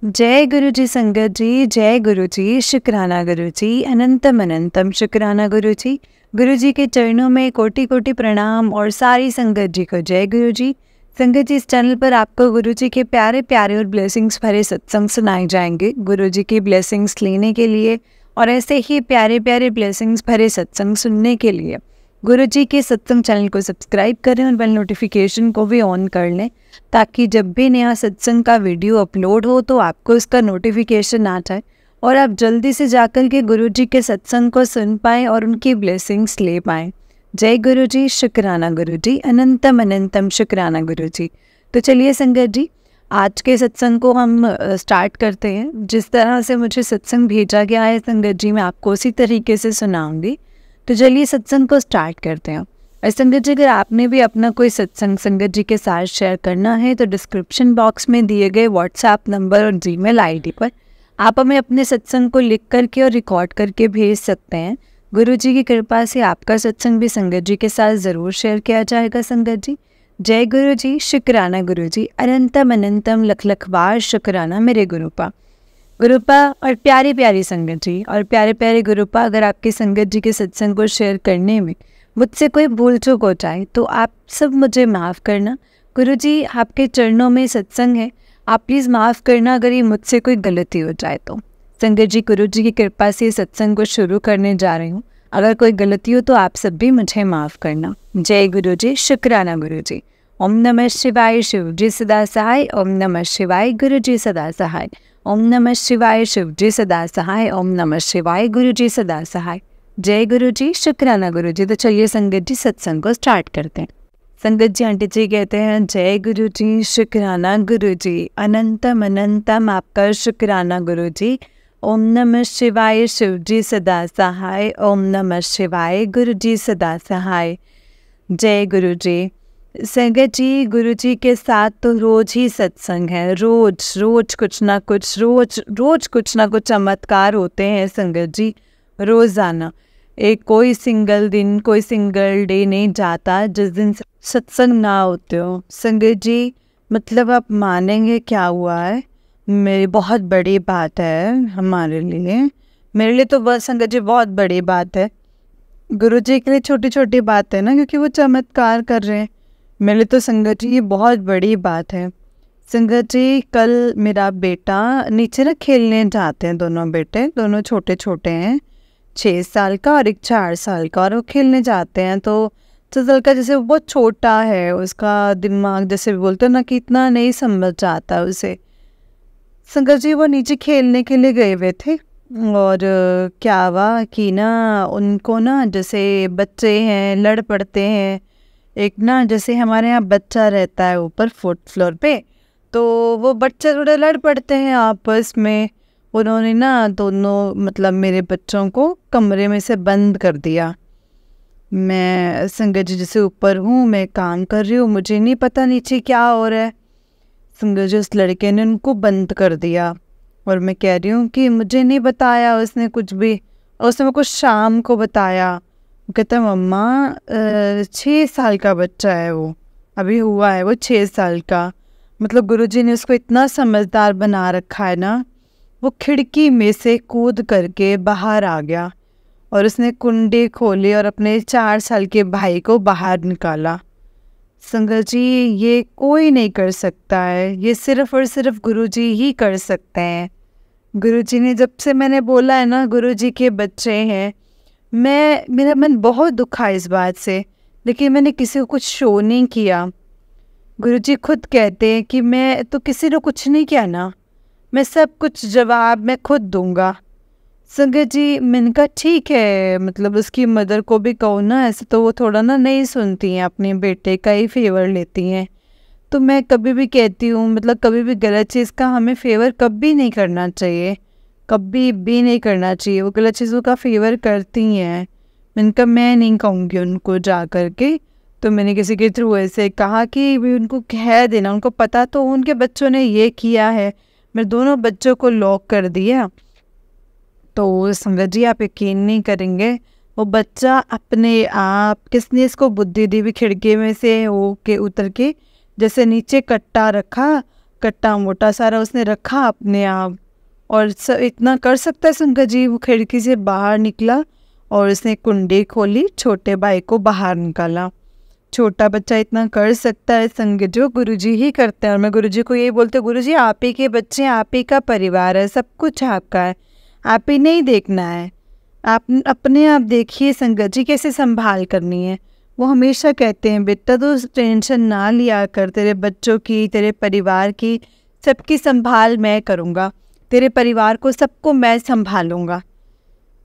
जय गुरु जी संगत जी, जय गुरु जी, शुक्राना गुरु जी, अनंतम अनंतम शुक्राना गुरु जी। गुरु जी के चरणों में कोटि कोटि प्रणाम और सारी संगत जी को जय गुरु जी। संगत जी, इस चैनल पर आपको गुरु जी के प्यारे प्यारे और ब्लेसिंग्स भरे सत्संग सुनाए जाएंगे। गुरु जी की ब्लेसिंग्स लेने के लिए और ऐसे ही प्यारे प्यारे ब्लेसिंग्स भरे सत्संग सुनने के लिए गुरु जी के सत्संग चैनल को सब्सक्राइब करें और बेल नोटिफिकेशन को भी ऑन कर लें, ताकि जब भी नया सत्संग का वीडियो अपलोड हो तो आपको इसका नोटिफिकेशन आ जाए और आप जल्दी से जाकर के गुरु जी के सत्संग को सुन पाएँ और उनकी ब्लेसिंग्स ले पाएँ। जय गुरु जी, शुक्राना गुरु जी, अनंतम अनंतम शुक्राना गुरु जी। तो चलिए संगत जी, आज के सत्संग को हम स्टार्ट करते हैं। जिस तरह से मुझे सत्संग भेजा गया है संगत जी, मैं आपको उसी तरीके से सुनाऊंगी। तो चलिए सत्संग को स्टार्ट करते हैं। और संगत जी, अगर आपने भी अपना कोई सत्संग संगत जी के साथ शेयर करना है तो डिस्क्रिप्शन बॉक्स में दिए गए व्हाट्सएप नंबर और जीमेल आईडी पर आप हमें अपने सत्संग को लिख करके और रिकॉर्ड करके भेज सकते हैं। गुरु जी की कृपा से आपका सत्संग भी संगत जी के साथ ज़रूर शेयर किया जाएगा। संगत जी, जय गुरु जी, शुक्राना गुरु जी, अनंतम अनंतम लख लख बार शुक्राना मेरे गुरुपा। गुरुपा और प्यारी प्यारी संगत जी और प्यारे प्यारे गुरुपा, अगर आपकी संगत जी के सत्संग को शेयर करने में मुझसे कोई भूल चूक हो जाए तो आप सब मुझे माफ़ करना। गुरु जी, आपके चरणों में सत्संग है, आप प्लीज़ माफ़ करना अगर ये मुझसे कोई गलती हो जाए तो। संगत जी, गुरु जी की कृपा से सत्संग को शुरू करने जा रही हूँ। अगर कोई गलती हो तो आप सब भी मुझे माफ़ करना। जय गुरु जी, शुक्राना गुरु जी। ओम नमः शिवाय, शिव जी सदा सहाय। ओम नमः शिवाय, गुरु जी सदा सहाय। ओम नमः शिवाय, शिव जी सदा सहाय। ओम नमः शिवाय, गुरु जी सदा सहाय। जय गुरु जी, शुक्राना गुरु जी। तो चलिए संगत जी, सत्संग को स्टार्ट करते हैं। संगत जी, आंटी जी कहते हैं, जय गुरु जी, शुक्राना गुरु जी, अनंतम अनंतम आपका शुक्राना गुरु जी। ओम नमः शिवाय, शिव जी सदा सहाय। ओम नमः शिवाय, गुरु जी सदा सहाय। जय गुरु जी। संगत जी, गुरु जी के साथ तो रोज ही सत्संग है, रोज रोज कुछ ना कुछ, रोज रोज कुछ ना कुछ चमत्कार होते हैं संगत जी, रोजाना। एक कोई सिंगल दिन, कोई सिंगल डे नहीं जाता जिस दिन सत्संग ना होते हो। संगत जी, मतलब आप मानेंगे क्या हुआ है, मेरी बहुत बड़ी बात है हमारे लिए, मेरे लिए तो बस संगत जी बहुत बड़ी बात है। गुरु जी के लिए छोटी छोटी बात है ना, क्योंकि वो चमत्कार कर रहे हैं। मेरे लिए तो संगत जी ये बहुत बड़ी बात है। संगत जी, कल मेरा बेटा नीचे ना खेलने जाते हैं, दोनों बेटे, दोनों छोटे छोटे हैं, 6 साल का और एक 4 साल का, और वो खेलने जाते हैं। तो 6 साल का जैसे वो बहुत छोटा है, उसका दिमाग जैसे बोलते हैं ना कि इतना नहीं समझ आता उसे। संगत जी, वो नीचे खेलने के लिए गए हुए थे और क्या हुआ कि ना उनको ना, जैसे बच्चे हैं लड़ पड़ते हैं। एक ना जैसे हमारे यहाँ बच्चा रहता है ऊपर 4th फ्लोर पे, तो वो बच्चे थोड़े लड़ पड़ते हैं आपस में। उन्होंने ना दोनों, मतलब मेरे बच्चों को कमरे में से बंद कर दिया। मैं संगत जी जैसे ऊपर हूँ, मैं काम कर रही हूँ, मुझे नहीं पता नीचे क्या हो रहा है। संगत जी, उस लड़के ने उनको बंद कर दिया और मैं कह रही हूँ कि मुझे नहीं बताया उसने कुछ भी। उसने मेरे को शाम को बताया। कहता मम्मा 6 साल का बच्चा है, वो अभी हुआ है, वो 6 साल का। मतलब गुरुजी ने उसको इतना समझदार बना रखा है ना। वो खिड़की में से कूद करके बाहर आ गया और उसने कुंडी खोली और अपने 4 साल के भाई को बाहर निकाला। संगत जी, ये कोई नहीं कर सकता है, ये सिर्फ और सिर्फ गुरुजी ही कर सकते हैं। गुरुजी ने, जब से मैंने बोला है ना गुरुजी के बच्चे हैं, मेरा मन बहुत दुखा इस बात से, लेकिन मैंने किसी को कुछ शो नहीं किया। गुरुजी खुद कहते हैं कि मैं तो किसी ने कुछ नहीं किया ना, मैं सब कुछ जवाब मैं खुद दूंगा। संगत जी, मैंने कहा ठीक है, मतलब उसकी मदर को भी कहो ना, ऐसे तो वो थोड़ा ना नहीं सुनती हैं, अपने बेटे का ही फेवर लेती हैं। तो मैं कभी भी कहती हूँ, मतलब कभी भी गलत चीज़ का हमें फेवर कभी नहीं करना चाहिए, कभी भी नहीं करना चाहिए। वो गलत चीज़ों का फेवर करती हैं। मैंने कहा मैं नहीं कहूँगी उनको जा कर के। तो मैंने किसी के थ्रू ऐसे कहा कि भी उनको कह देना, उनको पता तो उनके बच्चों ने ये किया है। मैं दोनों बच्चों को लॉक कर दिया। तो संगत जी, आप यकीन नहीं करेंगे, वो बच्चा अपने आप, किसने इसको बुद्धि दी भी, खिड़की में से हो के उतर के जैसे नीचे कट्टा रखा कट्टा मोटा सारा उसने रखा अपने आप। और इतना कर सकता है संगत जी, वो खिड़की से बाहर निकला और उसने कुंडी खोली, छोटे भाई को बाहर निकाला। छोटा बच्चा इतना कर सकता है संगत जी, गुरुजी ही करते हैं। और मैं गुरुजी को यही बोलती हूँ, गुरुजी आप ही के बच्चे, आप ही का परिवार है, सब कुछ आपका है, आप ही नहीं देखना है, आप अपने आप देखिए संगत जी कैसे संभाल करनी है। वो हमेशा कहते हैं बेटा तो टेंशन ना लिया कर, तेरे बच्चों की, तेरे परिवार की, सबकी संभाल मैं करूँगा, तेरे परिवार को सबको मैं संभालूँगा।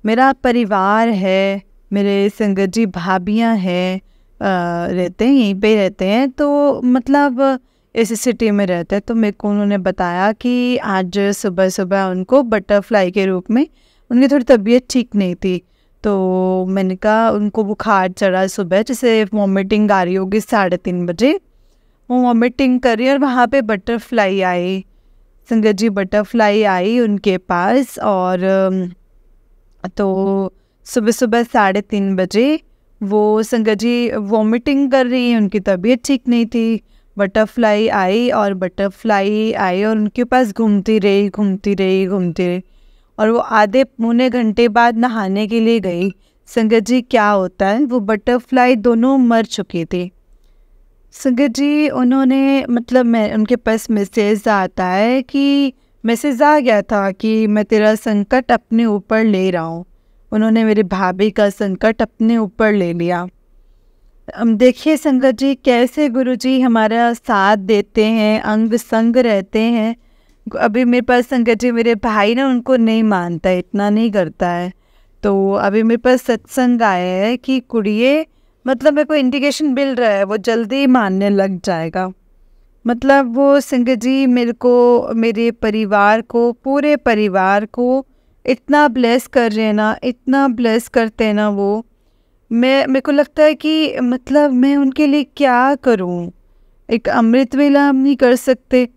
मेरा परिवार है, मेरे संगत जी भाभियाँ हैं, रहते हैं यहीं पे रहते हैं, तो मतलब इस सिटी में रहते हैं। तो मेरे को उन्होंने बताया कि आज सुबह सुबह उनको बटरफ्लाई के रूप में, उनकी थोड़ी तबीयत ठीक नहीं थी, तो मैंने कहा उनको बुखार चढ़ा सुबह, जैसे वॉमिटिंग आ रही होगी 3:30 बजे, वो वॉमिटिंग कर रही है और वहाँ पे बटरफ्लाई आई संगत जी, बटरफ्लाई आई उनके पास। और तो सुबह सुबह 3:30 बजे वो संगत जी वॉमिटिंग कर रही हैं, उनकी तबीयत ठीक नहीं थी, बटरफ्लाई आई और उनके पास घूमती रही घूमती रही घूमती रही, और वो आधे पौने घंटे बाद नहाने के लिए गई। संगत जी क्या होता है, वो बटरफ्लाई दोनों मर चुकी थी संगत जी। उन्होंने मतलब मैं उनके पास मैसेज आता है कि मैसेज आ गया था कि मैं तेरा संकट अपने ऊपर ले रहा हूँ। उन्होंने मेरी भाभी का संकट अपने ऊपर ले लिया। देखिए संगत जी कैसे गुरुजी हमारा साथ देते हैं, अंग संग रहते हैं। अभी मेरे पास संगत जी मेरे भाई ना उनको नहीं मानता है, इतना नहीं करता है, तो अभी मेरे पास सत्संग आया है कि कुड़िए, मतलब मेरे को इंडिकेशन मिल रहा है वो जल्दी मानने लग जाएगा। मतलब वो संगत जी मेरे को, मेरे परिवार को, पूरे परिवार को इतना ब्लेस कर रहे हैं ना, इतना ब्लेस करते हैं ना वो, मेरे को लगता है कि मतलब मैं उनके लिए क्या करूं। एक अमृत वेला हम नहीं कर सकते,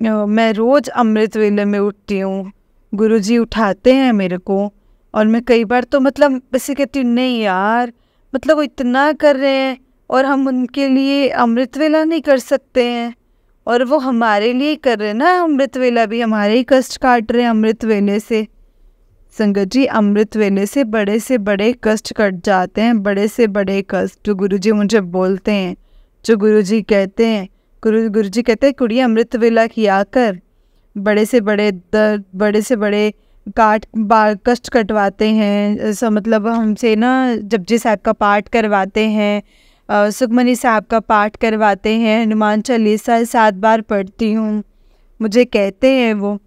मैं रोज़ अमृत वेले में उठती हूँ, गुरुजी उठाते हैं मेरे को, और मैं कई बार तो मतलब ऐसे कहती हूँ नहीं यार, मतलब वो इतना कर रहे हैं और हम उनके लिए अमृत वेला नहीं कर सकते हैं, और वो हमारे लिए कर रहे हैं ना अमृत वेला भी, हमारे ही कष्ट काट रहे हैं अमृत वेले से। संगत जी अमृत वेले से बड़े कष्ट कट जाते हैं, बड़े से बड़े कष्ट जो गुरुजी मुझे बोलते हैं, जो गुरुजी कहते हैं। गुरुजी कहते हैं कुड़िया अमृत वेला किया कर, बड़े से बड़े दर्द, बड़े से बड़े कष्ट कटवाते हैं। ऐसा मतलब हमसे ना जपजी साहब का पाठ करवाते हैं, सुखमनी साहब का पाठ करवाते हैं, हनुमान चालीसा 7 बार पढ़ती हूँ, मुझे कहते हैं वो,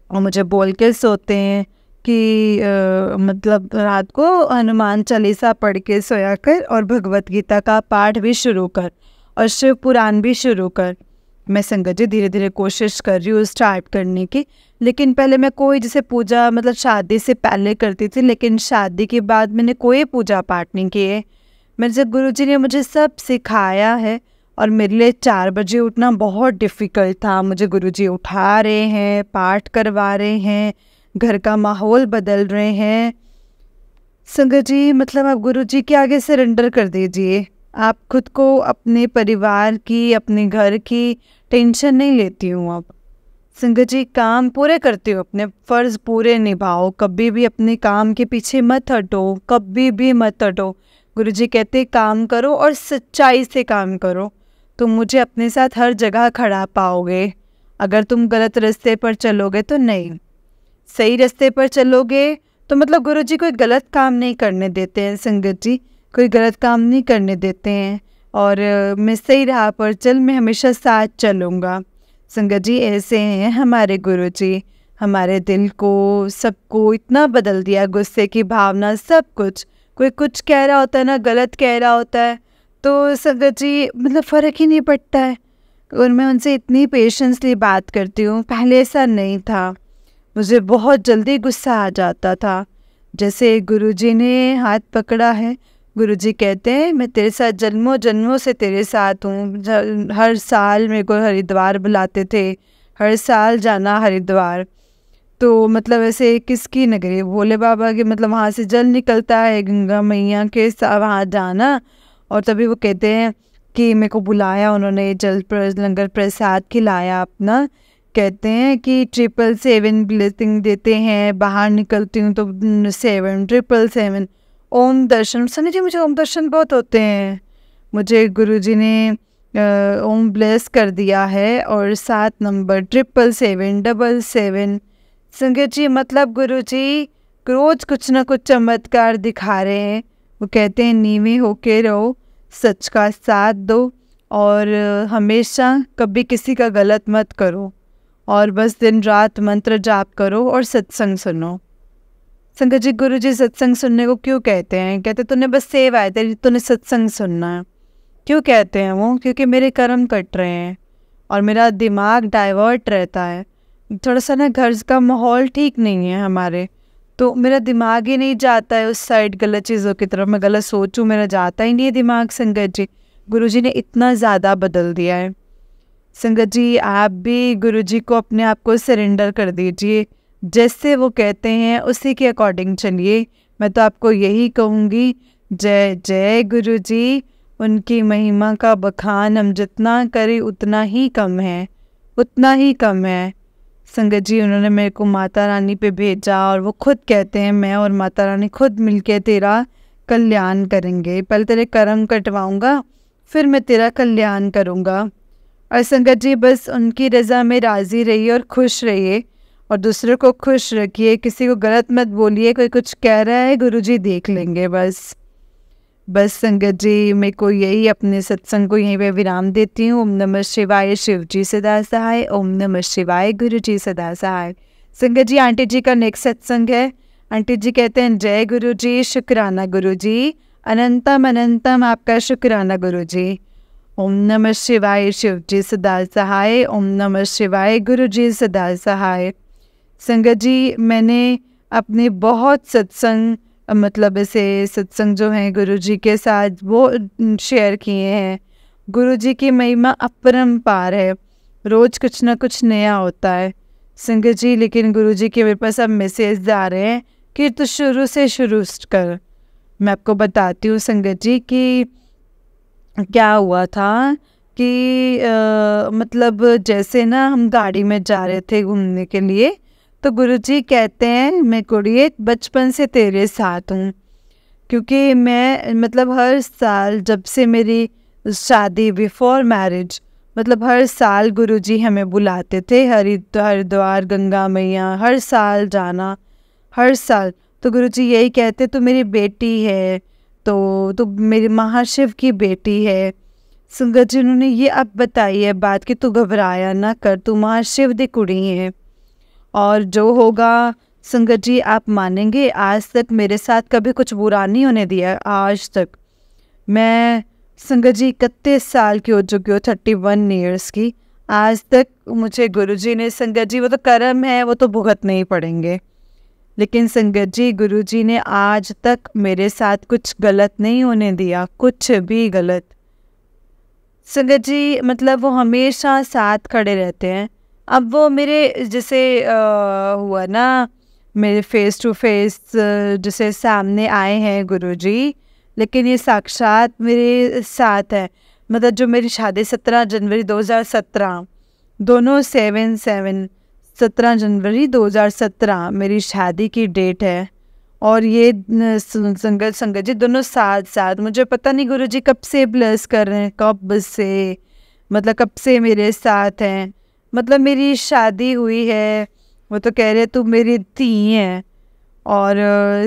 और मुझे बोल के सोते हैं कि मतलब रात को हनुमान चालीसा पढ़ के सोया कर और भगवत गीता का पाठ भी शुरू कर और शिव पुराण भी शुरू कर। मैं संगत जी धीरे धीरे कोशिश कर रही हूँ स्टार्ट करने की, लेकिन पहले मैं कोई जैसे पूजा मतलब शादी से पहले करती थी, लेकिन शादी के बाद मैंने कोई पूजा पाठ नहीं किए। मेरे से गुरुजी ने मुझे सब सिखाया है, और मेरे लिए 4 बजे उठना बहुत डिफ़िकल्ट था। मुझे गुरुजी उठा रहे हैं, पाठ करवा रहे हैं, घर का माहौल बदल रहे हैं। संगत जी मतलब आप गुरुजी के आगे सरेंडर कर दीजिए, आप खुद को, अपने परिवार की, अपने घर की टेंशन नहीं लेती हूँ अब। संगत जी काम पूरे करती हूँ, अपने फ़र्ज़ पूरे निभाओ, कभी भी अपने काम के पीछे मत हटो, कभी भी मत हटो। गुरुजी कहते काम करो और सच्चाई से काम करो, तुम मुझे अपने साथ हर जगह खड़ा पाओगे। अगर तुम गलत रास्ते पर चलोगे तो नहीं, सही रास्ते पर चलोगे तो मतलब गुरुजी कोई गलत काम नहीं करने देते हैं। संगत जी कोई गलत काम नहीं करने देते हैं, और मैं सही राह पर चल, मैं हमेशा साथ चलूँगा। संगत जी ऐसे हैं हमारे गुरुजी, हमारे दिल को, सबको इतना बदल दिया, गुस्से की भावना, सब कुछ। कोई कुछ कह रहा होता है ना, गलत कह रहा होता है, तो संगत जी मतलब फ़र्क ही नहीं पड़ता है, और मैं उनसे इतनी पेशेंसली बात करती हूँ। पहले ऐसा नहीं था, मुझे बहुत जल्दी गुस्सा आ जाता था। जैसे गुरुजी ने हाथ पकड़ा है, गुरुजी कहते हैं मैं तेरे साथ जन्मों जन्मों से तेरे साथ हूँ। हर साल मेरे को हरिद्वार बुलाते थे, हर साल जाना हरिद्वार, तो मतलब ऐसे किसकी नगरी, भोले बाबा के, मतलब वहाँ से जल निकलता है, गंगा मैया के वहाँ जाना। और तभी वो कहते हैं कि मेरे को बुलाया उन्होंने, लंगर प्रसाद खिलाया अपना। कहते हैं कि 777 ब्लेसिंग देते हैं, बाहर निकलती हूँ तो 777 ओम दर्शन। सनी जी मुझे ओम दर्शन बहुत होते हैं, मुझे गुरुजी ने ओम ब्लेस कर दिया है। और 7 नंबर 777 संगत जी, मतलब गुरुजी रोज कुछ ना कुछ चमत्कार दिखा रहे हैं। वो कहते हैं नीवे होके रहो, सच का साथ दो और हमेशा कभी किसी का गलत मत करो, और बस दिन रात मंत्र जाप करो और सत्संग सुनो। संगत जी गुरुजी सत्संग सुनने को क्यों कहते हैं? कहते तूने बस सेवा है तेरी, तूने सत्संग सुनना है। क्यों कहते हैं वो? क्योंकि मेरे कर्म कट रहे हैं और मेरा दिमाग डाइवर्ट रहता है। थोड़ा सा ना घर का माहौल ठीक नहीं है हमारे, तो मेरा दिमाग ही नहीं जाता है उस साइड गलत चीज़ों की तरफ। मैं गलत सोचूं, मेरा जाता ही नहीं है दिमाग। संगत जी गुरुजी ने इतना ज़्यादा बदल दिया है। संगत जी आप भी गुरुजी को अपने आप को सरेंडर कर दीजिए, जैसे वो कहते हैं उसी के अकॉर्डिंग चलिए। मैं तो आपको यही कहूँगी, जय जय गुरुजी। उनकी महिमा का बखान हम जितना करें उतना ही कम है, उतना ही कम है। संगत जी उन्होंने मेरे को माता रानी पे भेजा और वो खुद कहते हैं मैं और माता रानी खुद मिलके तेरा कल्याण करेंगे। पहले तेरे कर्म कटवाऊंगा, फिर मैं तेरा कल्याण करूँगा। और संगत जी बस उनकी रज़ा में राज़ी रहिए और खुश रहिए और दूसरों को खुश रखिए। किसी को गलत मत बोलिए, कोई कुछ कह रहा है गुरुजी देख लेंगे। बस संगत जी मेरे को यही, अपने सत्संग को यहीं पे विराम देती हूँ। ओम नमः शिवाय, शिव जी सदा सहाय। ओम नमः शिवाय, गुरु जी सदा सहाय। संगत जी आंटी जी का नेक्स्ट सत्संग है। आंटी जी कहते हैं जय गुरु जी, शुक्राना गुरु जी, अनंतम अनंतम आपका शुक्राना गुरु जी। ओम नमः शिवाय, शिव जी सदा सहाय। ओम नमः शिवाय, गुरु जी सदा सहाय। संगत जी मैंने अपने बहुत सत्संग, मतलब ऐसे सत्संग जो हैं गुरुजी के साथ वो शेयर किए हैं। गुरुजी की महिमा अपरंपार है, रोज़ कुछ ना कुछ नया होता है संगत जी। लेकिन गुरुजी के मेरे पास अब मैसेज आ रहे हैं कि तो शुरू से शुरू कर। मैं आपको बताती हूँ संगत जी कि क्या हुआ था कि मतलब जैसे ना हम गाड़ी में जा रहे थे घूमने के लिए, तो गुरुजी कहते हैं मैं कुड़िए बचपन से तेरे साथ हूँ। क्योंकि मैं मतलब हर साल जब से मेरी शादी, बिफोर मैरिज, मतलब हर साल गुरुजी हमें बुलाते थे हरिद्वार, गंगा मैया, हर साल जाना, हर साल। तो गुरुजी यही कहते तू मेरी बेटी है, तो मेरी महाशिव की बेटी है। संगत जी उन्होंने ये अब बताई है बात कि तू घबराया ना कर, तू महाशिव दी कुड़ी है और जो होगा संगत जी आप मानेंगे, आज तक मेरे साथ कभी कुछ बुरा नहीं होने दिया। आज तक मैं संगत जी 31 साल की हो चुकी हूँ, 31 ईयर्स की। आज तक मुझे गुरुजी ने, संगत जी वो तो कर्म है, वो तो भुगतने ही पड़ेंगे, लेकिन संगत जी गुरुजी ने आज तक मेरे साथ कुछ गलत नहीं होने दिया, कुछ भी गलत। संगत जी मतलब वो हमेशा साथ खड़े रहते हैं। अब वो मेरे जैसे हुआ ना, मेरे फेस टू फेस जैसे सामने आए हैं गुरुजी, लेकिन ये साक्षात मेरे साथ है। मतलब जो मेरी शादी 17 जनवरी 2017, दोनों 7/7, 17 जनवरी 2017 मेरी शादी की डेट है। और ये संगत जी दोनों साथ साथ, मुझे पता नहीं गुरुजी कब से ब्लेस कर रहे हैं, कब से, मतलब कब से मेरे साथ हैं। मतलब मेरी शादी हुई है, वो तो कह रहे तू मेरी धी है। और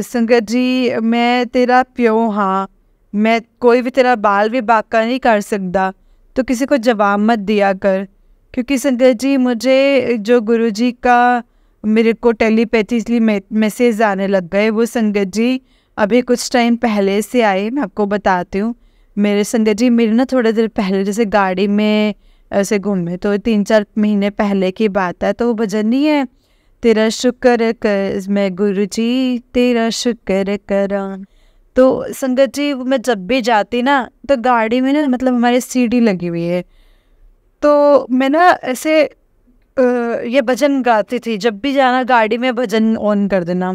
संगत जी मैं तेरा प्यो, हाँ मैं कोई भी तेरा बाल भी बाका नहीं कर सकता, तो किसी को जवाब मत दिया कर। क्योंकि संगत जी मुझे जो गुरुजी का मेरे को टेलीपैथीली मैसेज आने लग गए, वो संगत जी अभी कुछ टाइम पहले से आए। मैं आपको बताती हूँ। मेरे संगत जी मेरे ना थोड़े देर पहले जैसे गाड़ी में ऐसे घूमे, तो 3-4 महीने पहले की बात है। तो वो भजन नहीं है, तेरा शुक्र कर मैं गुरुजी तेरा शुक्र करा। तो संगत जी मैं जब भी जाती ना, तो गाड़ी में ना मतलब हमारे सीडी लगी हुई है, तो मैं ना ऐसे ये भजन गाती थी। जब भी जाना गाड़ी में भजन ऑन कर देना,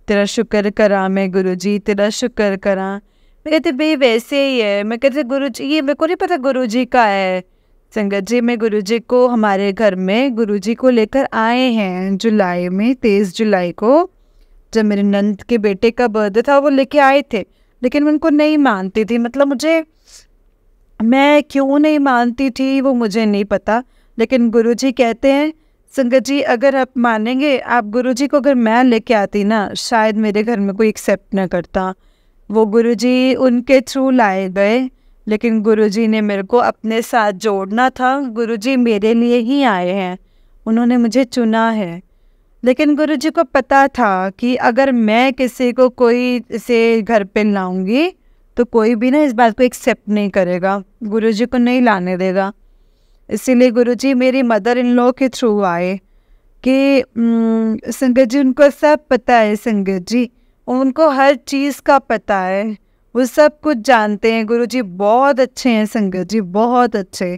तेरा शुक्र करा मैं गुरुजी तेरा शुक्र करा, मैं कहती भाई वैसे ही है। मैं कहती गुरु जी ये मेरे को नहीं पता गुरु जी का है। संगत जी मैं गुरु जी को हमारे घर में गुरु जी को लेकर आए हैं जुलाई में, 23 जुलाई को, जब मेरे नंद के बेटे का बर्थडे था वो लेके आए थे। लेकिन मैं उनको नहीं मानती थी, मतलब मुझे, मैं क्यों नहीं मानती थी वो मुझे नहीं पता। लेकिन गुरुजी कहते हैं संगत जी अगर आप मानेंगे, आप गुरुजी को अगर मैं लेके आती ना शायद मेरे घर में कोई एक्सेप्ट ना करता। वो गुरुजी उनके थ्रू लाए गए, लेकिन गुरुजी ने मेरे को अपने साथ जोड़ना था। गुरुजी मेरे लिए ही आए हैं, उन्होंने मुझे चुना है। लेकिन गुरुजी को पता था कि अगर मैं किसी को कोई से घर पे लाऊंगी तो कोई भी ना इस बात को एक्सेप्ट नहीं करेगा, गुरुजी को नहीं लाने देगा। इसीलिए गुरुजी मेरी मदर इन लॉ के थ्रू आए कि संगत जी उनको सब पता है, संगत जी उनको हर चीज़ का पता है, वो सब कुछ जानते हैं। गुरुजी बहुत अच्छे हैं संगत जी, बहुत अच्छे।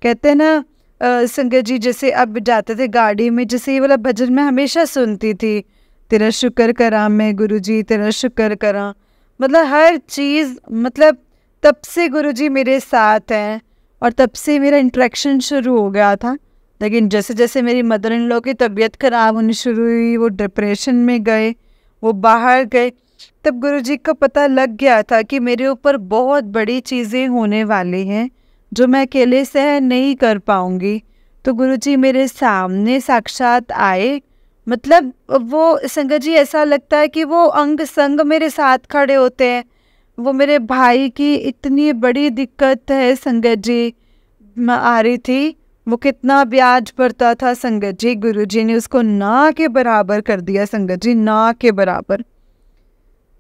कहते हैं ना संगत जी जैसे अब जाते थे गाड़ी में, जैसे ये वाला भजन मैं हमेशा सुनती थी, तेरा शुक्र करा मैं गुरुजी तेरा शुक्र करा। मतलब हर चीज़, मतलब तब से गुरुजी मेरे साथ हैं और तब से मेरा इंटरेक्शन शुरू हो गया था। लेकिन जैसे जैसे मेरी मदर इन लॉ की तबीयत ख़राब होनी शुरू हुई, वो डिप्रेशन में गए, वो बाहर गए, तब गुरुजी को पता लग गया था कि मेरे ऊपर बहुत बड़ी चीज़ें होने वाली हैं जो मैं अकेले सहन नहीं कर पाऊँगी। तो गुरुजी मेरे सामने साक्षात आए, मतलब वो संगत जी ऐसा लगता है कि वो अंग संग मेरे साथ खड़े होते हैं। वो मेरे भाई की इतनी बड़ी दिक्कत है संगत जी, मैं आ रही थी, वो कितना ब्याज भरता था संगत जी, गुरुजी ने उसको ना के बराबर कर दिया संगत जी, ना के बराबर।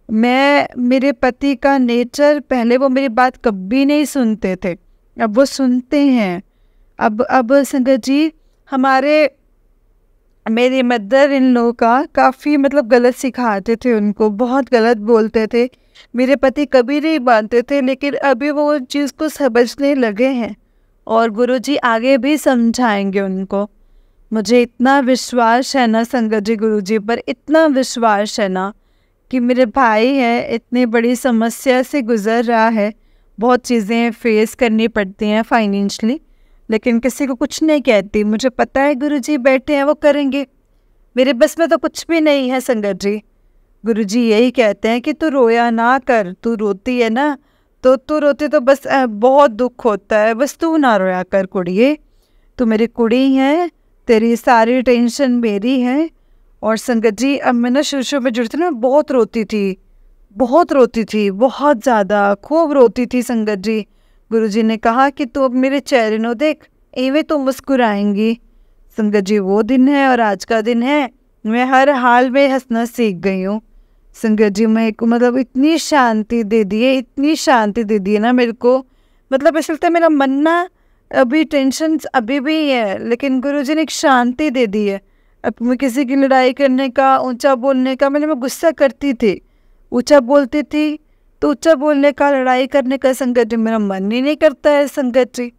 मैं, मेरे पति का नेचर, पहले वो मेरी बात कभी नहीं सुनते थे, अब वो सुनते हैं। अब संगत जी हमारे, मेरी मदर इन लॉ का काफ़ी मतलब गलत सिखाते थे उनको, बहुत गलत बोलते थे। मेरे पति कभी नहीं मानते थे, लेकिन अभी वो उस चीज़ को समझने लगे हैं और गुरुजी आगे भी समझाएंगे उनको। मुझे इतना विश्वास है ना संगत जी गुरुजी पर, इतना विश्वास है ना कि मेरे भाई है इतनी बड़ी समस्या से गुज़र रहा है, बहुत चीज़ें फेस करनी पड़ती हैं फाइनेंशली, लेकिन किसी को कुछ नहीं कहती। मुझे पता है गुरुजी बैठे हैं वो करेंगे, मेरे बस में तो कुछ भी नहीं है संगत जी। गुरुजी यही कहते हैं कि तू रोया ना कर, तू रोती है ना तो तू रोती तो बस बहुत दुख होता है, बस तू ना रोया कर कुड़िए, तू मेरी कुड़ी है, तेरी सारी टेंशन मेरी है। और संगत जी अब मैं ना शुरू में जुड़ती ना बहुत रोती थी, बहुत रोती थी, बहुत ज़्यादा खूब रोती थी संगत जी। गुरुजी ने कहा कि तू अब मेरे चेहरे नो देख, एवं तो मुस्कुराएंगी। संगत जी वो दिन है और आज का दिन है, मैं हर हाल में हंसना सीख गई हूँ। संगत जी मैं को मतलब इतनी शांति दे दी है, इतनी शांति दे दी है ना मेरे को, मतलब ऐसा लगता है मेरा मन ना, अभी टेंशन अभी भी है लेकिन गुरुजी ने एक शांति दे दी है। अब मैं किसी की लड़ाई करने का, ऊंचा बोलने का, मैं गुस्सा करती थी, ऊंचा बोलती थी, तो ऊंचा बोलने का, लड़ाई करने का संगत जी मेरा मन ही नहीं करता है संगत जी,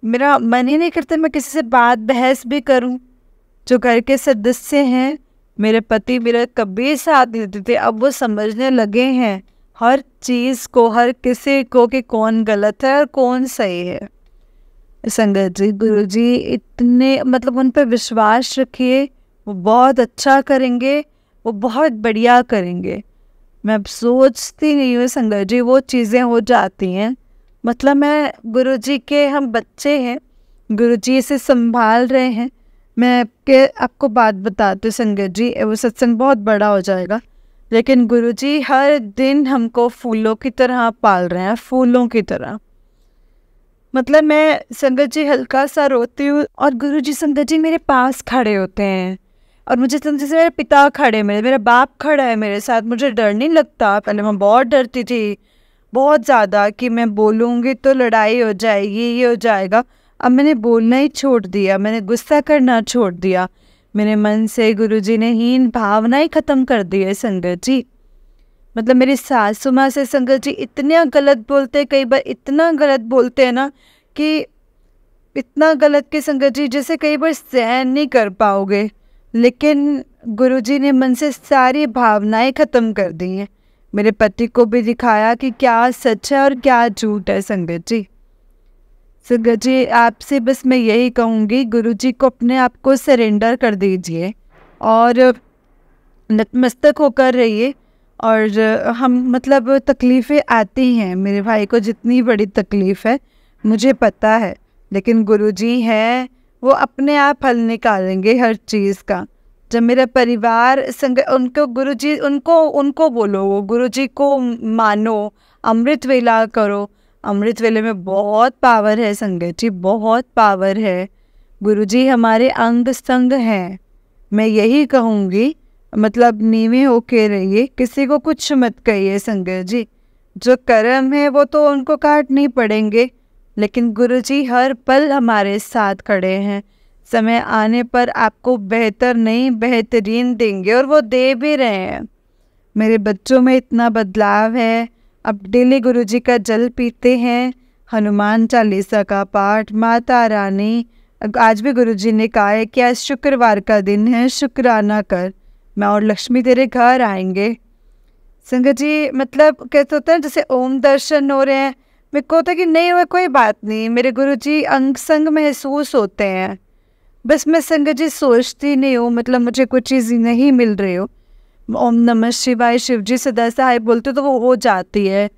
मेरा मन ही नहीं करता मैं किसी से बात बहस भी करूं। जो घर के सदस्य हैं, मेरे पति मेरा कभी साथ देते थे, अब वो समझने लगे हैं हर चीज़ को, हर किसी को कि कौन गलत है और कौन सही है। संगत जी गुरुजी इतने, मतलब उन पर विश्वास रखिए, वो बहुत अच्छा करेंगे, वो बहुत बढ़िया करेंगे। मैं अब सोचती नहीं हूँ संगत जी, वो चीज़ें हो जाती हैं, मतलब मैं गुरुजी के, हम बच्चे हैं, गुरुजी इसे संभाल रहे हैं। मैं आपको बात बताती हूँ संगत जी, वो सत्संग बहुत बड़ा हो जाएगा, लेकिन गुरुजी हर दिन हमको फूलों की तरह पाल रहे हैं, फूलों की तरह। मतलब मैं संगत जी हल्का सा रोती हूँ और गुरुजी संगत जी मेरे पास खड़े होते हैं और मुझे जैसे मेरे पिता खड़े, मेरा बाप खड़ा है मेरे साथ, मुझे डर नहीं लगता। पहले मैं बहुत डरती थी, बहुत ज़्यादा, कि मैं बोलूँगी तो लड़ाई हो जाएगी, ये हो जाएगा। अब मैंने बोलना ही छोड़ दिया, मैंने गुस्सा करना छोड़ दिया, मेरे मन से गुरुजी ने हीन भावना ही ख़त्म कर दी है संगत जी। मतलब मेरी सासू माँ से संगत जी इतना गलत बोलते हैं, कई बार इतना गलत बोलते हैं ना कि इतना गलत कि संगत जी जैसे कई बार सहन नहीं कर पाओगे, लेकिन गुरुजी ने मन से सारी भावनाएं ख़त्म कर दी हैं। मेरे पति को भी दिखाया कि क्या सच है और क्या झूठ है। संगत जी, संगत जी, आपसे बस मैं यही कहूँगी, गुरु जी को अपने आप को सरेंडर कर दीजिए और नतमस्तक होकर रहिए। और हम मतलब तकलीफ़ें आती हैं, मेरे भाई को जितनी बड़ी तकलीफ़ है मुझे पता है, लेकिन गुरुजी हैं, वो अपने आप हल निकालेंगे हर चीज़ का। जब मेरा परिवार संग उनको गुरुजी उनको बोलो, गुरुजी को मानो, अमृत वेला करो। अमृत वेले में बहुत पावर है संगत जी, बहुत पावर है। गुरुजी हमारे अंग संग हैं। मैं यही कहूँगी, मतलब नीवे होके रहिए, किसी को कुछ मत कहिए संगत जी। जो कर्म है वो तो उनको काटने पड़ेंगे, लेकिन गुरुजी हर पल हमारे साथ खड़े हैं। समय आने पर आपको बेहतर नहीं बेहतरीन देंगे, और वो दे भी रहे हैं। मेरे बच्चों में इतना बदलाव है, अब डेली गुरुजी का जल पीते हैं, हनुमान चालीसा का पाठ, माता रानी, आज भी गुरुजी ने कहा है कि आज शुक्रवार का दिन है, शुक्राना कर, मैं और लक्ष्मी तेरे घर आएंगे। संगत जी, मतलब कैसे होता है, जैसे ओम दर्शन हो रहे हैं, मेरे को होता है कि नहीं हुआ कोई बात नहीं, मेरे गुरुजी अंग संग महसूस होते हैं। बस मैं संगत जी सोचती नहीं हूँ, मतलब मुझे कुछ चीज़ नहीं मिल रही हो, ओम नमः शिवाय शिव जी सदा सहाय बोलते तो वो हो जाती है।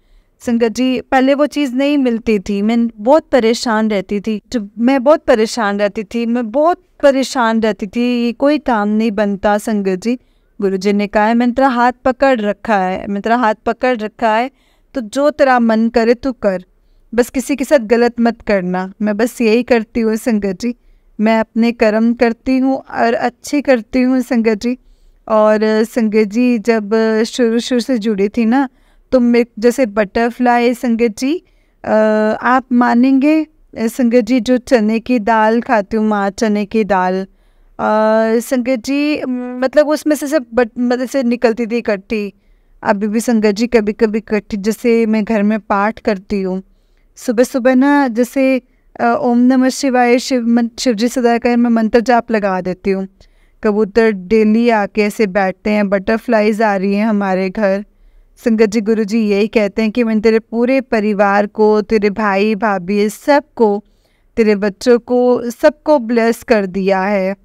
संगत जी, पहले वो चीज़ नहीं मिलती थी, मैं बहुत परेशान रहती थी, मैं बहुत परेशान रहती थी, कोई काम नहीं बनता। संगत जी, गुरुजी ने कहा है मैंने तेरा हाथ पकड़ रखा है, तो जो तेरा मन करे तू कर, बस किसी के साथ गलत मत करना। मैं बस यही करती हूँ संगत जी, मैं अपने कर्म करती हूँ और अच्छी करती हूँ संगत जी। और संगत जी, जब शुरू से जुड़ी थी ना, तो मैं जैसे बटरफ्लाई संगत जी, आप मानेंगे संगत जी, जो चने की दाल खाती हूँ, माँ चने की दाल, संगत जी, मतलब उसमें से सब मतलब से निकलती थी इकट्ठी। अभी भी संगत जी कभी कभी इकट्ठी, जैसे मैं घर में पाठ करती हूँ सुबह सुबह ना, जैसे ओम नमः शिवाय शिव जी सदा कर मैं मंत्र जाप लगा देती हूँ। कबूतर डेली आके ऐसे बैठते हैं, बटरफ्लाइज आ रही हैं हमारे घर। संगत जी, गुरुजी यही कहते हैं कि मैंने तेरे पूरे परिवार को, तेरे भाई भाभी सबको, तेरे बच्चों को, सबको ब्लेस कर दिया है,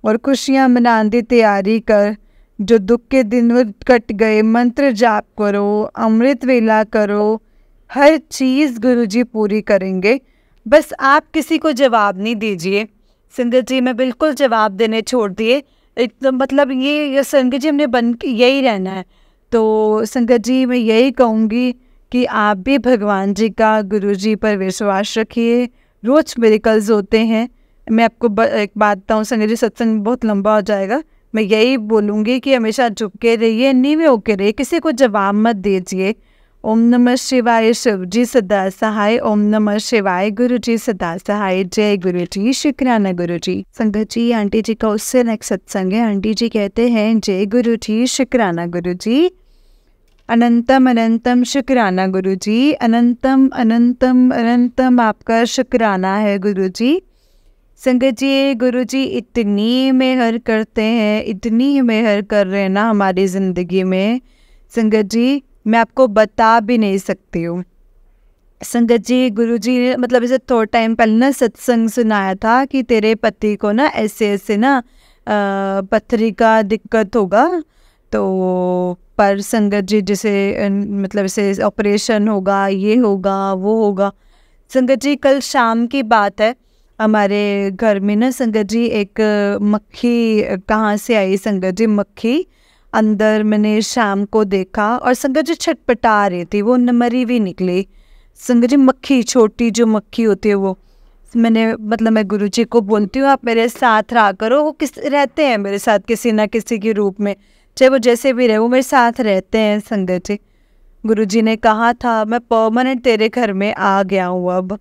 और खुशियाँ मनाने की तैयारी कर। जो दुख के दिन कट गए, मंत्र जाप करो, अमृत वेला करो, हर चीज़ गुरुजी पूरी करेंगे। बस आप किसी को जवाब नहीं दीजिए संगत जी, मैं बिल्कुल जवाब देने छोड़ दिए एकदम, मतलब ये संगत जी हमने बन के यही रहना है। तो संगत जी, मैं यही कहूँगी कि आप भी भगवान जी का, गुरुजी पर विश्वास रखिए। रोज़ मिरेकल्स होते हैं। मैं आपको एक बात बताऊँ संगत जी, सत्संग बहुत लंबा हो जाएगा, मैं यही बोलूँगी कि हमेशा झुक के रहिए, नीवे होके रहिए, किसी को जवाब मत दीजिए। ओम नमः शिवाय शिव जी सदा सहाय, ओम नमः शिवाय गुरु जी सदा सहाय, जय गुरु जी, शुक्राना गुरु जी। संगत जी, आंटी जी का उससे नेक्स्ट सत्संग है। आंटी जी कहते हैं, जय गुरु जी, शुक्राना गुरु जी, अनंतम अनंतम शुक्राना गुरु जी, अनंतम अनंतम अनंतम आपका शुक्राना है गुरु जी। संगत जी, गुरु जी इतनी मेहर करते हैं, इतनी मेहर कर रहे हैं ना हमारी ज़िंदगी में संगत जी, मैं आपको बता भी नहीं सकती हूँ। संगत जी, गुरु जी ने मतलब ऐसे थोड़ा टाइम पहले ना सत्संग सुनाया था कि तेरे पति को ना ऐसे ना पथरी का दिक्कत होगा, तो पर संगत जी जैसे मतलब ऐसे ऑपरेशन होगा, ये होगा वो होगा। संगत जी, कल शाम की बात है, हमारे घर में ना संगत जी एक मक्खी कहाँ से आई संगत जी, मक्खी अंदर मैंने शाम को देखा, और संगत जी छटपटा रही थी, वो मरी हुई निकली संगत जी, मक्खी, छोटी जो मक्खी होती है वो। मैंने मतलब मैं गुरुजी को बोलती हूँ आप मेरे साथ रहा करो, वो रहते हैं मेरे साथ किसी ना किसी के रूप में, चाहे वो जैसे भी रहे वो मेरे साथ रहते हैं संगत जी। गुरुजी ने कहा था मैं परमानेंट तेरे घर में आ गया हूँ अब,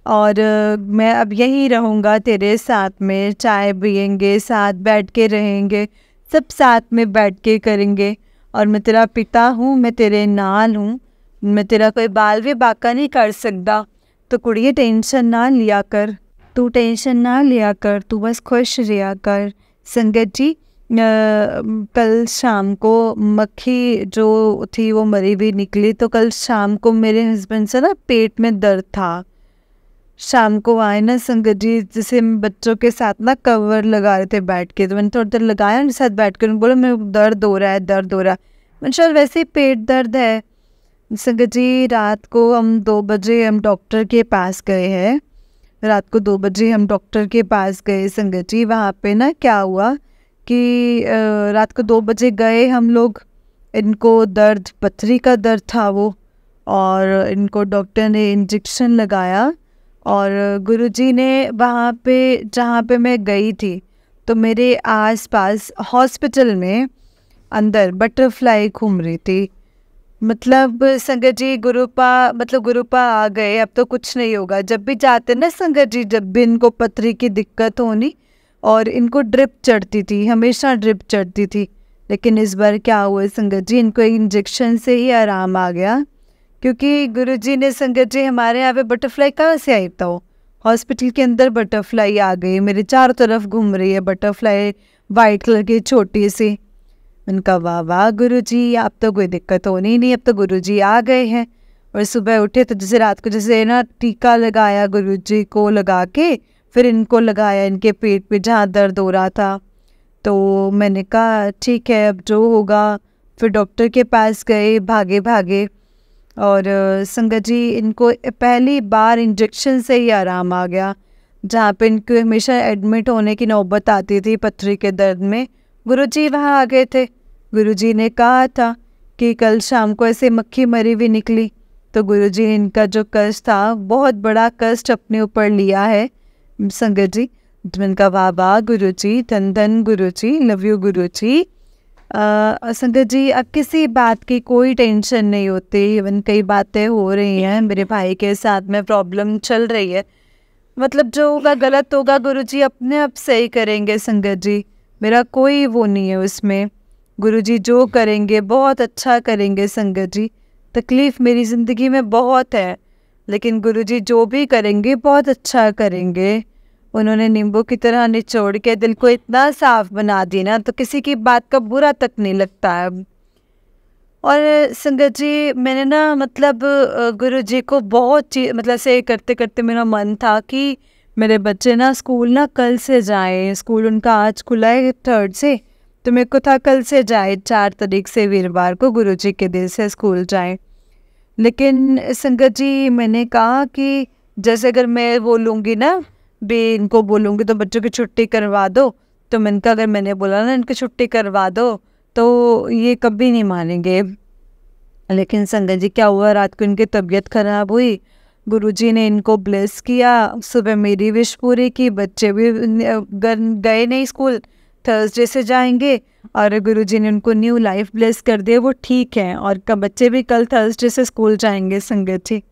और मैं अब यहीं रहूँगा तेरे साथ में, चाय पियेंगे, साथ बैठ के रहेंगे, सब साथ में बैठ के करेंगे, और मैं तेरा पिता हूँ, मैं तेरे नाल हूँ, मैं तेरा कोई बाल भी बाका नहीं कर सकता। तो कुड़िए टेंशन ना लिया कर, तू टेंशन ना लिया कर, तू बस खुश रहा कर। संगत जी, कल शाम को मक्खी जो थी वो मरी हुई निकली। तो कल शाम को मेरे हस्बैंड से ना पेट में दर्द था। शाम को आए ना संगत जी, जैसे बच्चों के साथ ना कवर लगा रहे थे बैठ के, तो मैंने थोड़ी देर लगाया उनके साथ बैठ कर, बोला मेरे दर्द हो रहा है, दर्द हो रहा है। मैंने शायद वैसे ही पेट दर्द है। संगत जी रात को हम 2 बजे हम डॉक्टर के पास गए हैं। रात को 2 बजे हम डॉक्टर के पास गए संगत जी। वहाँ पे ना क्या हुआ कि रात को 2 बजे गए हम लोग। इनको दर्द, पथरी का दर्द था वो, और इनको डॉक्टर ने इंजेक्शन लगाया। और गुरुजी ने वहाँ पे जहाँ पे मैं गई थी, तो मेरे आसपास हॉस्पिटल में अंदर बटरफ्लाई घूम रही थी। मतलब संगत जी गुरुपा आ गए, अब तो कुछ नहीं होगा। जब भी जाते ना संगत जी, जब भी इनको पथरी की दिक्कत होनी और इनको ड्रिप चढ़ती थी, हमेशा ड्रिप चढ़ती थी। लेकिन इस बार क्या हुआ संगत जी, इनको इंजेक्शन से ही आराम आ गया। क्योंकि गुरुजी ने संगत जी हमारे यहाँ पे बटरफ्लाई कहाँ से आई था, हॉस्पिटल के अंदर बटरफ्लाई आ गई, मेरे चारों तरफ घूम रही है बटरफ्लाई, वाइट कलर की छोटी सी। उनका वाह वाह गुरुजी, अब तो कोई दिक्कत होनी ही नहीं, अब तो गुरुजी आ गए हैं। और सुबह उठे तो जैसे रात को जैसे ना टीका लगाया गुरुजी को, लगा के फिर इनको लगाया इनके पेट पे जहाँ दर्द हो रहा था। तो मैंने कहा ठीक है अब जो होगा। फिर डॉक्टर के पास गए भागे भागे, और संगत जी इनको पहली बार इंजेक्शन से ही आराम आ गया। जहाँ पे इनको हमेशा एडमिट होने की नौबत आती थी पथरी के दर्द में, गुरुजी वहाँ आ गए थे। गुरुजी ने कहा था कि कल शाम को ऐसे मक्खी मरी हुई निकली, तो गुरुजी ने इनका जो कष्ट था, बहुत बड़ा कष्ट अपने ऊपर लिया है संगत जी। मैंने कहा वाह वाह गुरुजी, धन धन गुरुजी, लव यू गुरुजी। संगत जी अब किसी बात की कोई टेंशन नहीं होती। इवन कई बातें हो रही हैं, मेरे भाई के साथ में प्रॉब्लम चल रही है, मतलब जो होगा गलत होगा गुरुजी अपने आप सही करेंगे संगत जी, मेरा कोई वो नहीं है उसमें। गुरुजी जो करेंगे बहुत अच्छा करेंगे संगत जी। तकलीफ़ मेरी ज़िंदगी में बहुत है, लेकिन गुरुजी जो भी करेंगे बहुत अच्छा करेंगे। उन्होंने नींबू की तरह निचोड़ के दिल को इतना साफ बना दिया ना, तो किसी की बात का बुरा तक नहीं लगता है अब। और संगत जी मैंने ना मतलब गुरुजी को बहुत चीज़ मतलब से करते करते मेरा मन था कि मेरे बच्चे ना स्कूल ना कल से जाएं। स्कूल उनका आज खुला है 3rd से, तो मेरे को था कल से जाए, 4 तारीख से वीरवार को गुरुजी के दिन से स्कूल जाएं। लेकिन संगत जी मैंने कहा कि जैसे अगर मैं बोलूँगी ना भी, इनको बोलूँगी तो बच्चों की छुट्टी करवा दो, तो मैंने कहा अगर मैंने बोला ना इनकी छुट्टी करवा दो तो ये कभी नहीं मानेंगे। लेकिन संगत जी क्या हुआ, रात को इनकी तबीयत खराब हुई, गुरुजी ने इनको ब्लेस किया। सुबह मेरी विश पूरी की, बच्चे भी गए नहीं स्कूल, थर्सडे से जाएंगे, और गुरुजी ने उनको न्यू लाइफ ब्लेस कर दिया, वो ठीक है। और बच्चे भी कल थर्सडे से स्कूल जाएंगे संगत जी।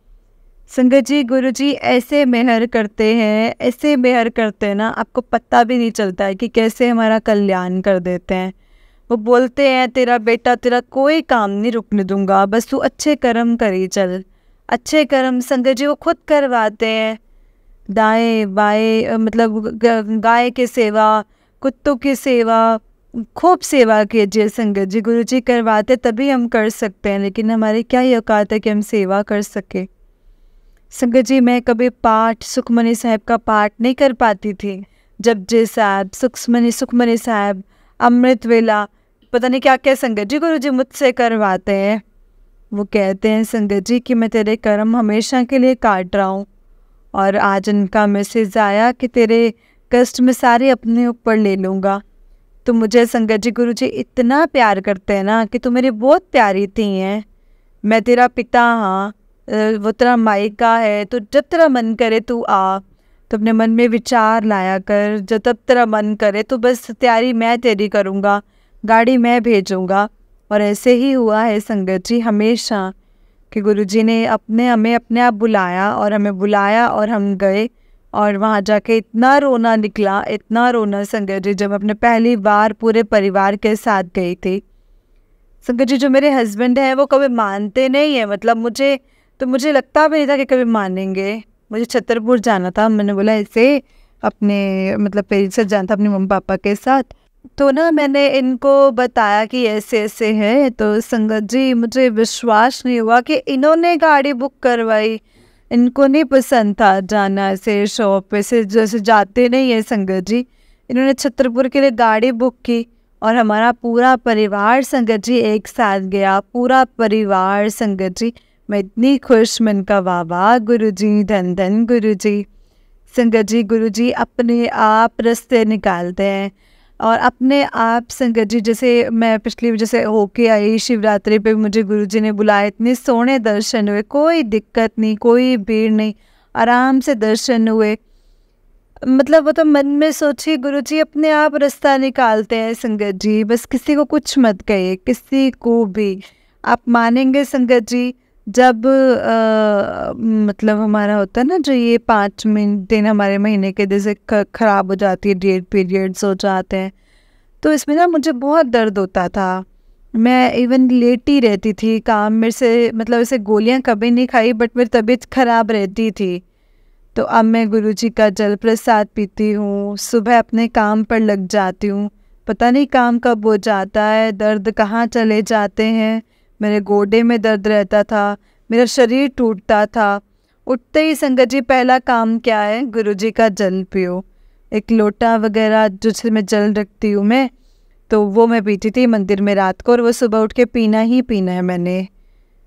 संगत जी गुरुजी ऐसे मेहर करते हैं, ऐसे मेहर करते हैं ना, आपको पता भी नहीं चलता है कि कैसे हमारा कल्याण कर देते हैं। वो बोलते हैं तेरा बेटा तेरा कोई काम नहीं रुकने दूंगा, बस तू अच्छे कर्म करी चल। अच्छे कर्म संगत जी वो खुद करवाते हैं, दाएं बाएं मतलब गाय की सेवा, कुत्तों की सेवा, खूब सेवा कीजिए संगत जी। गुरुजी करवाते तभी हम कर सकते हैं, लेकिन हमारी क्या ही औकात है कि हम सेवा कर सके। संगत जी मैं कभी पाठ सुखमनी साहिब का पाठ नहीं कर पाती थी। जपजी साहब, सुखमनी साहब, अमृत वेला, पता नहीं क्या क्या संगत जी गुरुजी मुझसे करवाते हैं। वो कहते हैं संगत जी कि मैं तेरे कर्म हमेशा के लिए काट रहा हूँ, और आज उनका मैसेज आया कि तेरे कष्ट में सारे अपने ऊपर ले लूँगा। तो मुझे संगत जी गुरुजी इतना प्यार करते हैं ना कि तू मेरी बहुत प्यारी थी हैं, मैं तेरा पिता हाँ, वो तेरा मायका है, तो जब तेरा मन करे तू आ, तो अपने मन में विचार लाया कर, जब तब तेरा मन करे तो बस तैयारी मैं तेरी करूँगा, गाड़ी मैं भेजूँगा। और ऐसे ही हुआ है संगत जी हमेशा कि गुरुजी ने हमें अपने आप बुलाया, और हमें बुलाया और हम गए, और वहाँ जाके इतना रोना निकला, इतना रोना संगत जी, जब अपने पहली बार पूरे परिवार के साथ गई थी। संगत जी जो मेरे हस्बैंड हैं वो कभी मानते नहीं है, मतलब मुझे लगता भी नहीं था कि कभी मानेंगे। मुझे छतरपुर जाना था, मैंने बोला ऐसे अपने मतलब पेरेंट्स से जाना था अपने मम्मी पापा के साथ, तो ना मैंने इनको बताया कि ऐसे ऐसे है, तो संगत जी मुझे विश्वास नहीं हुआ कि इन्होंने गाड़ी बुक करवाई। इनको नहीं पसंद था जाना ऐसे शॉप पे से, जैसे जाते नहीं है संगत जी। इन्होंने छतरपुर के लिए गाड़ी बुक की और हमारा पूरा परिवार संगत जी एक साथ गया, पूरा परिवार संगत जी। मैं इतनी खुश, मन का वाह वाह गुरु जी, धन धन गुरु जी। संगत जी गुरु जी अपने आप रास्ते निकालते हैं और अपने आप संगत जी, जैसे मैं पिछली जैसे होके आई शिवरात्रि पे मुझे गुरु जी ने बुलाया, इतने सोने दर्शन हुए, कोई दिक्कत नहीं, कोई भीड़ नहीं, आराम से दर्शन हुए। मतलब वो तो मन में सोचिए गुरु जी अपने आप रास्ता निकालते हैं संगत जी, बस किसी को कुछ मत कहिए, किसी को भी। आप मानेंगे संगत जी, जब मतलब हमारा होता है ना जो ये 5 दिन हमारे महीने के जैसे खराब हो जाती है, डेट पीरियड्स हो जाते हैं, तो इसमें ना मुझे बहुत दर्द होता था। मैं इवन लेटी रहती थी, काम मेरे से मतलब ऐसे गोलियां कभी नहीं खाई, बट मेरी तबीयत खराब रहती थी। तो अब मैं गुरुजी का जल प्रसाद पीती हूँ, सुबह अपने काम पर लग जाती हूँ, पता नहीं काम कब हो जाता है, दर्द कहाँ चले जाते हैं। मेरे गोडे में दर्द रहता था, मेरा शरीर टूटता था। उठते ही संगत जी पहला काम क्या है, गुरुजी का जल पियो। एक लोटा वगैरह जिससे मैं जल रखती हूँ मैं, तो वो मैं पीती थी मंदिर में रात को, और वो सुबह उठ के पीना ही पीना है मैंने।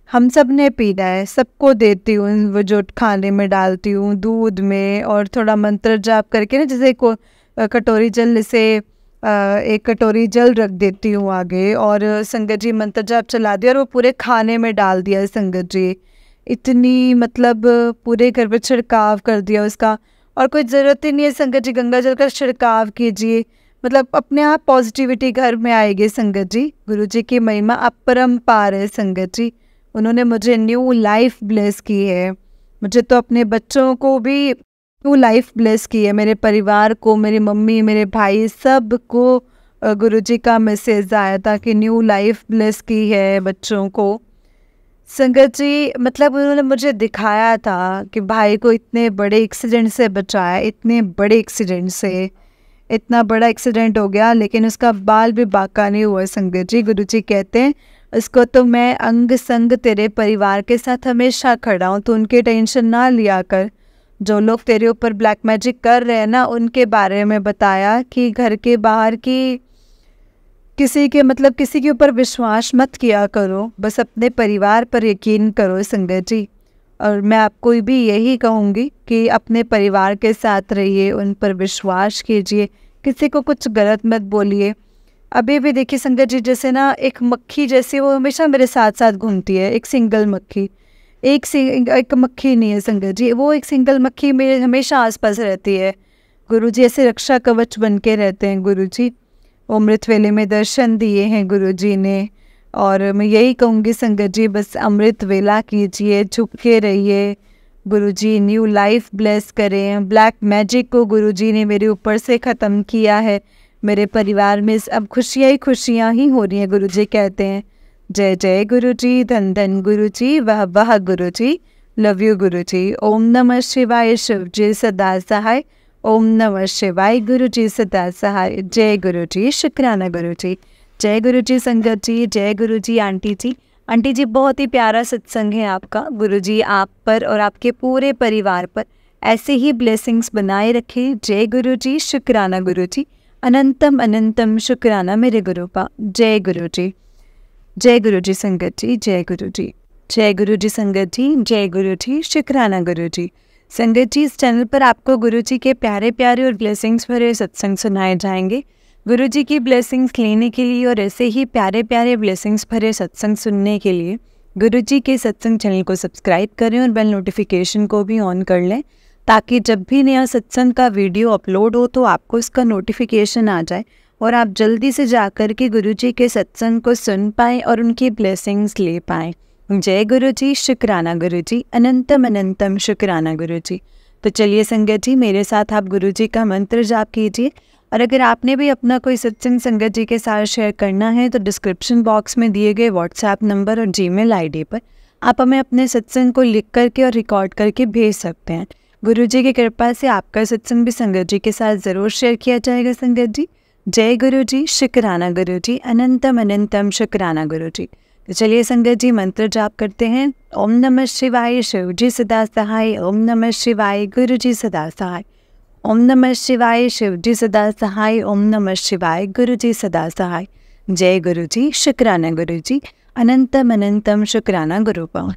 हम सब ने पीना है, सबको देती हूँ, वो जो खाने में डालती हूँ, दूध में, और थोड़ा मंत्र जाप करके ना, जैसे को कटोरी जल से एक कटोरी जल रख देती हूँ आगे, और संगत जी मंत्र जाप चला दिया और वो पूरे खाने में डाल दिया संगत जी। इतनी मतलब पूरे घर पर छिड़काव कर दिया उसका, और कोई ज़रूरत ही नहीं है संगत जी, गंगा जल का छिड़काव कीजिए, मतलब अपने आप पॉजिटिविटी घर में आएगी संगत जी। गुरु जी की महिमा अपरंपार है संगत जी, उन्होंने मुझे न्यू लाइफ ब्लेस की है। मुझे तो अपने बच्चों को भी न्यू लाइफ ब्लेस की है, मेरे परिवार को, मेरी मम्मी, मेरे भाई, सब को गुरुजी का मैसेज आया था कि न्यू लाइफ ब्लेस की है बच्चों को। संगत जी मतलब उन्होंने मुझे दिखाया था कि भाई को इतने बड़े एक्सीडेंट से बचाया, इतने बड़े एक्सीडेंट से, इतना बड़ा एक्सीडेंट हो गया लेकिन उसका बाल भी बाका नहीं हुआ संगत जी। गुरुजी कहते हैं इसको तो मैं अंग संग तेरे परिवार के साथ हमेशा खड़ा हूँ, तो उनकी टेंशन ना लिया कर। जो लोग तेरे ऊपर ब्लैक मैजिक कर रहे हैं ना, उनके बारे में बताया कि घर के बाहर की किसी के मतलब किसी के ऊपर विश्वास मत किया करो, बस अपने परिवार पर यकीन करो संगत जी। और मैं आपको भी यही कहूँगी कि अपने परिवार के साथ रहिए, उन पर विश्वास कीजिए, किसी को कुछ गलत मत बोलिए। अभी भी देखिए संगत जी, जैसे ना एक मक्खी जैसी वो हमेशा मेरे साथ साथ घूमती है, एक सिंगल मक्खी, एक मक्खी नहीं है संगत जी, वो एक सिंगल मक्खी मेरे हमेशा आसपास रहती है। गुरुजी ऐसे रक्षा कवच बन के रहते हैं गुरुजी। अमृत वेले में दर्शन दिए हैं गुरुजी ने, और मैं यही कहूँगी संगत जी, बस अमृत वेला कीजिए, छुप के रहिए, गुरुजी न्यू लाइफ ब्लेस करें। ब्लैक मैजिक को गुरुजी ने मेरे ऊपर से ख़त्म किया है, मेरे परिवार में अब खुशियाँ ही खुशियाँ ही हो रही हैं। गुरुजी कहते हैं जय जय गुरुजी, धन धन गुरुजी, वाह वाह गुरुजी, लव यू गुरुजी। ओम नमः शिवाय, शिव जी सदा सहाय। ओम नमः शिवाय, गुरुजी सदा सहाय। जय गुरुजी, शुक्राना गुरुजी। जय गुरुजी संगत जी, जय गुरुजी आंटी जी। आंटी जी बहुत ही प्यारा सत्संग है आपका, गुरुजी आप पर और आपके पूरे परिवार पर ऐसे ही ब्लेसिंग्स बनाए रखे। जय गुरुजी, शुक्राना गुरुजी, अनंतम अनंतम शुक्राना मेरे गुरु का। जय गुरुजी, जय गुरुजी संगत जी, जय गुरुजी, जय गुरुजी संगत जी, जय गुरुजी, शुक्राना गुरुजी। संगत जी इस चैनल पर आपको गुरुजी के प्यारे प्यारे और ब्लेसिंग्स भरे सत्संग सुनाए जाएंगे। गुरुजी की ब्लेसिंग्स लेने के लिए और ऐसे ही प्यारे प्यारे ब्लेसिंग्स भरे सत्संग सुनने के लिए गुरुजी के सत्संग चैनल को सब्सक्राइब करें और बेल नोटिफिकेशन को भी ऑन कर लें, ताकि जब भी नया सत्संग का वीडियो अपलोड हो तो आपको इसका नोटिफिकेशन आ जाए और आप जल्दी से जाकर के गुरुजी के सत्संग को सुन पाएँ और उनकी ब्लेसिंग्स ले पाएँ। जय गुरुजी, शुक्राना गुरुजी, अनंतम अनंतम शुक्राना गुरुजी। तो चलिए संगत जी मेरे साथ आप गुरुजी का मंत्र जाप कीजिए, और अगर आपने भी अपना कोई सत्संग संगत जी के साथ शेयर करना है तो डिस्क्रिप्शन बॉक्स में दिए गए व्हाट्सएप नंबर और जीमेल आईडी पर आप हमें अपने सत्संग को लिख करके और रिकॉर्ड करके भेज सकते हैं। गुरुजी की कृपा से आपका सत्संग भी संगत जी के साथ ज़रूर शेयर किया जाएगा संगत जी। जय गुरु जी, शुक्राना गुरु जी, अनंतम अनंतम शुक्राना गुरु जी। तो चलिए संगत जी मंत्र जाप करते हैं। ओम नमः शिवाय, शिव जी सदा सहाय। ओम नमः शिवाय, गुरु जी सदा सहाय। ओम नमः शिवाय, शिव जी सदा सहाय। ओम नमः शिवाय, गुरु जी सदा सहाय। जय गुरु जी, शुक्राना गुरु जी, अनंतम अनंतम शुक्राना गुरु पाओ।